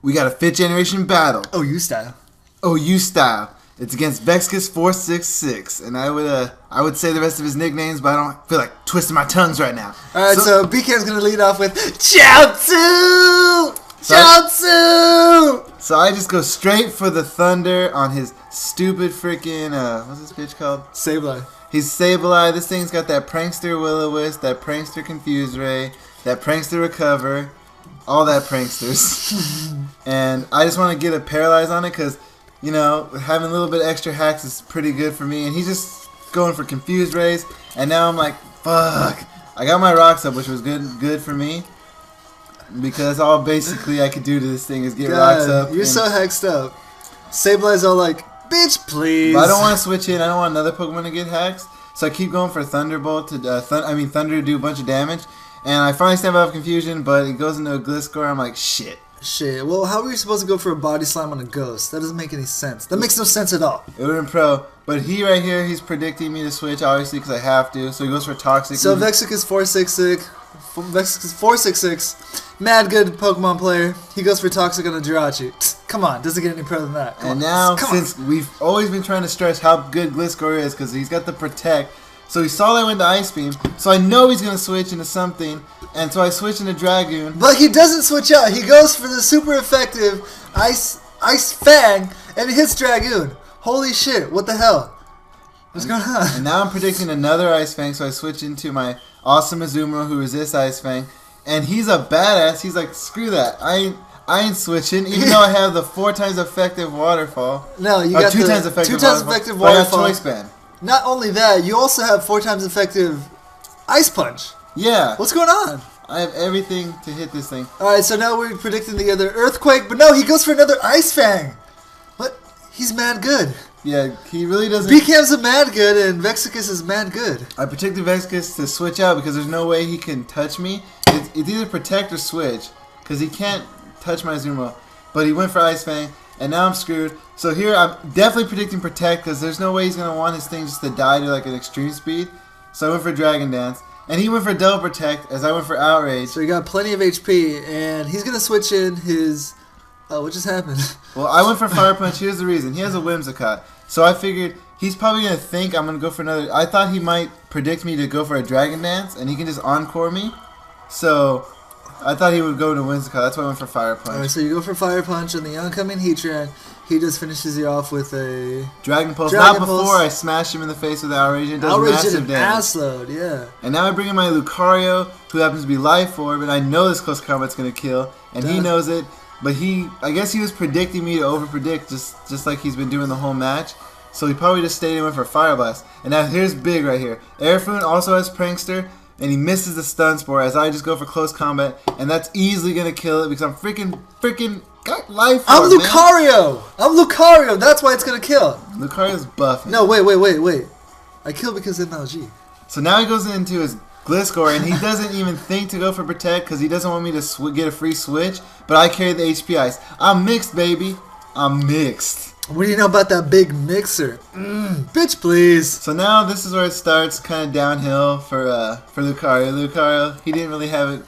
we got a 5th generation battle. Oh, you style. Oh, you style. It's against Vexacus4666, and I would say the rest of his nicknames, but I don't feel like twisting my tongues right now. All right, so bcam's gonna lead off with Chaozu. Chaozu. So I just go straight for the thunder on his stupid freaking what's this bitch called? Sableye. He's Sableye. This thing's got that prankster Will-O-Wisp, that prankster Confuse Ray, that prankster Recover, all that pranksters. And I just want to get a Paralyze on it because, you know, having a little bit extra hacks is pretty good for me. And he's just going for Confuse Rays. And now I'm like, fuck. I got my rocks up, which was good for me. Because that's all basically I could do to this thing is get rocks up. You're so hexed up. Sableye's all like, bitch, please. But I don't want to switch in. I don't want another Pokemon to get hacks. So I keep going for Thunderbolt to Thunder to do a bunch of damage. And I finally snap out of Confusion, but it goes into a Gliscor. I'm like, shit. Shit. Well, how are you supposed to go for a Body Slam on a Ghost? That doesn't make any sense. That makes no sense at all. It would have been pro. But he right here, he's predicting me to switch, obviously, because I have to. So he goes for Toxic. So Vexacus4666, mad good Pokemon player. He goes for Toxic on a Jirachi. Come on, doesn't get any pro than that. And now, since we've always been trying to stress how good Gliscor is, because he's got the Protect. So he saw that I went to Ice Beam, so I know he's going to switch into something, and so I switch into Dragoon. But he doesn't switch out. He goes for the super effective Ice Fang, and it hits Dragoon. Holy shit, what the hell? What's going on? And now I'm predicting another Ice Fang, so I switch into my awesome Azumarill who resists Ice Fang, and he's a badass. He's like, screw that. I ain't switching, even though I have the 4 times effective Waterfall. No, you got 2 times effective Waterfall. But I have Choice Band. Not only that, you also have 4 times effective Ice Punch. Yeah. What's going on? I have everything to hit this thing. Alright, so now we're predicting the other Earthquake, but no, he goes for another Ice Fang. What? He's mad good. Yeah, he really doesn't... bcam's a mad good, and Vexacus is mad good. I predicted Vexacus to switch out because there's no way he can touch me. It's either Protect or Switch, because he can't touch my Azumarill. But he went for Ice Fang, and now I'm screwed. So here, I'm definitely predicting Protect, because there's no way he's going to want his thing just to die to like an extreme speed. So I went for Dragon Dance. And he went for Double Protect, as I went for Outrage. So he got plenty of HP, and he's going to switch in his... Oh, what just happened? Well, I went for Fire Punch. Here's the reason. He has a Whimsicott. So I figured he's probably going to think I'm going to go for another... I thought he might predict me to go for a Dragon Dance, and he can just Encore me. So I thought he would go to Whimsicott. That's why I went for Fire Punch. Alright, so you go for Fire Punch on the oncoming Heatran. He just finishes you off with a... Dragon Pulse. Not before I smash him in the face with Outrage. It does massive damage. Ass load, yeah. And now I bring in my Lucario, who happens to be Life Orb, and I know this close combat's going to kill, and he knows it. But I guess he was predicting me to over-predict, just like he's been doing the whole match. So he probably just stayed and went for Fire Blast. And now here's big right here. Airfune also has Prankster, and he misses the Stun Spore as I just go for close combat, and that's easily going to kill it because I'm freaking got Life Orb, I'm Lucario! I'm Lucario! That's why it's going to kill. Lucario's buffing. No, wait. I killed because of MLG. So now he goes into his Gliscor, and he doesn't even think to go for Protect because he doesn't want me to get a free switch, but I carry the HP Ice. I'm mixed, baby. I'm mixed. What do you know about that big mixer? Bitch, please. So now this is where it starts kind of downhill for Lucario. Lucario, he didn't really have it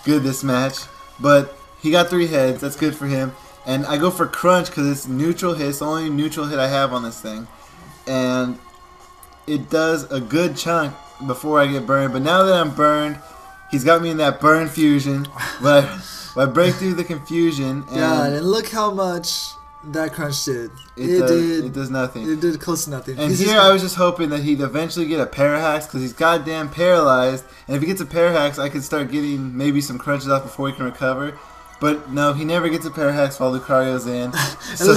good this match, but he got 3 heads. That's good for him. And I go for Crunch because it's neutral hit. It's the only neutral hit I have on this thing. And it does a good chunk before I get burned. But now that I'm burned, he's got me in that burn fusion. But I break through the confusion. And God, and look how much that Crunch did. It does nothing. It did close to nothing. And here I was just hoping that he'd eventually get a Parahax because he's goddamn paralyzed. And if he gets a Parahax, I could start getting maybe some crunches off before he can recover. But no, he never gets a Parahax while Lucario's in. So,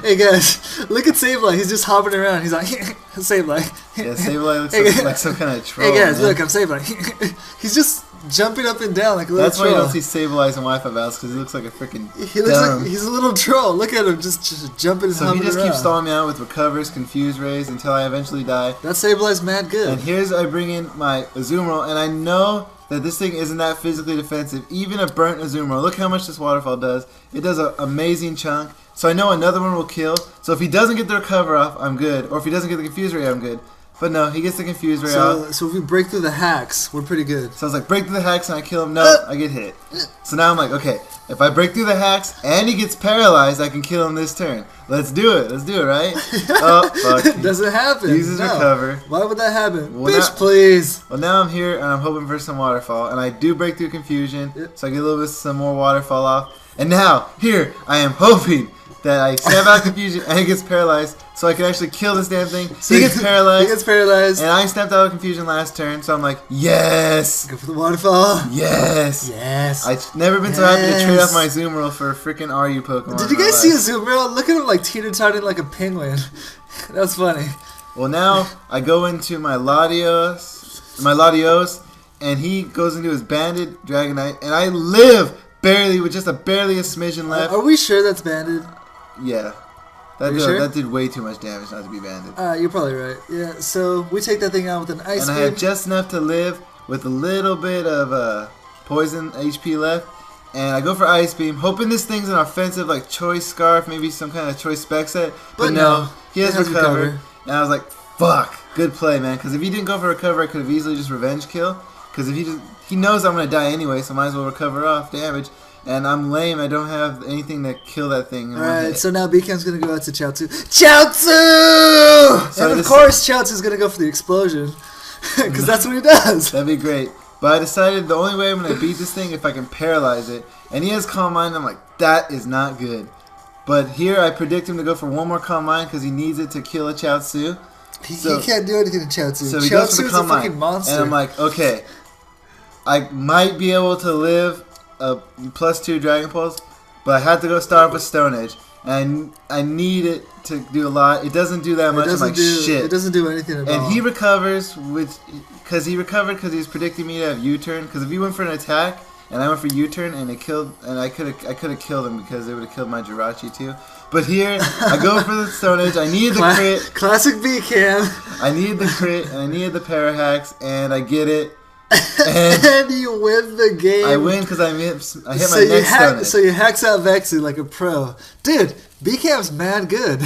hey guys, look at Sableye. He's just hopping around. He's like, Sableye. Yeah, Sableye looks like some kind of troll. Hey guys, man. look, I'm Sableye. He's just jumping up and down like a little troll. That's troll. why you don't see Sableye in Wi-Fi battles because he looks like a freaking He looks like he's a little troll. Look at him just jumping and So he just around. keeps stalling me out with Recovers, Confuse Rays until I eventually die. That Sableye's mad good. And here's I bring in my Azumarill, and I know that this thing isn't that physically defensive. Even a burnt Azumarill. Look how much this Waterfall does. It does an amazing chunk. So I know another one will kill. So if he doesn't get the Recover off, I'm good. Or if he doesn't get the Confuse Ray, I'm good. But no, he gets the confuse ray out. So if we break through the hacks, we're pretty good. So I was like, break through the hacks and I kill him. No, I get hit. So now I'm like, okay, if I break through the hacks and he gets paralyzed, I can kill him this turn. Let's do it, right? Oh, fuck. Doesn't happen. Uses recover. Why would that happen? Well, Bitch, please. Well, now I'm here and I'm hoping for some waterfall. And I do break through confusion, so I get a little bit some more waterfall off. And now, here, I am hoping that I stab out confusion and he gets paralyzed, so I can actually kill this damn thing. So he gets paralyzed. He gets paralyzed. And I snapped out of confusion last turn, so I'm like, yes! Go for the waterfall. Yes! Yes. I've never been so happy to trade off my Zoom for a freaking RU Pokemon. Did you guys see a Zoom Look at him like teeter-totting like a penguin. That's funny. Well, now I go into my Latios, and he goes into his Banded Dragonite, and I live barely with just barely a smidgen left. Are we sure that's banded? Yeah. That did way too much damage not to be banded. You're probably right. Yeah, so we take that thing out with an Ice Beam. And I have just enough to live with a little bit of poison HP left. And I go for Ice Beam, hoping this thing's an offensive like Choice Scarf, maybe some kind of Choice Spec Set. But no, he has recover. And I was like, fuck, good play, man. Because if he didn't go for recover, I could have easily just revenge kill. Because if he knows I'm going to die anyway, so might as well recover off damage. And I'm lame. I don't have anything to kill that thing. Alright, so now BCam's going to go out to Chaozu. Chaozu! So and of course, Chaozu's going to go for the explosion. Because that's what he does. That'd be great. But I decided the only way I'm going to beat this thing if I can paralyze it. And he has Calm Mind. I'm like, that is not good. But here I predict him to go for one more Calm Mind because he needs it to kill a Chaozu. He can't do anything to Chaozu. So he goes for the Calm Mind. Monster. And I'm like, okay, I might be able to live a +2 Dragon Pulse, but I had to go start with Stone Edge, and I need it to do a lot. It doesn't do that much. I'm like, shit. It doesn't do anything at all. And he recovers because he was predicting me to have U-turn. Because if he went for an attack and I went for U-turn and it killed, and I could have killed him because it would have killed my Jirachi too. But here I go for the Stone Edge. I need the crit. Classic BCam. I needed the crit and I needed the Parahacks, and I get it. And you win the game. I win because I hit my next Stone Edge. So you hacks out Vexy like a pro. Dude, BCam's mad good.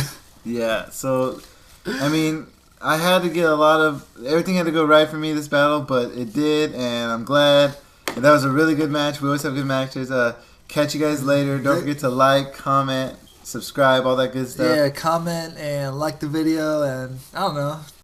Yeah, so, I mean, I had to get everything had to go right for me this battle, but it did, and I'm glad. And that was a really good match. We always have good matches. Catch you guys later. Don't forget to like, comment, subscribe, all that good stuff. Yeah, comment and like the video, and I don't know.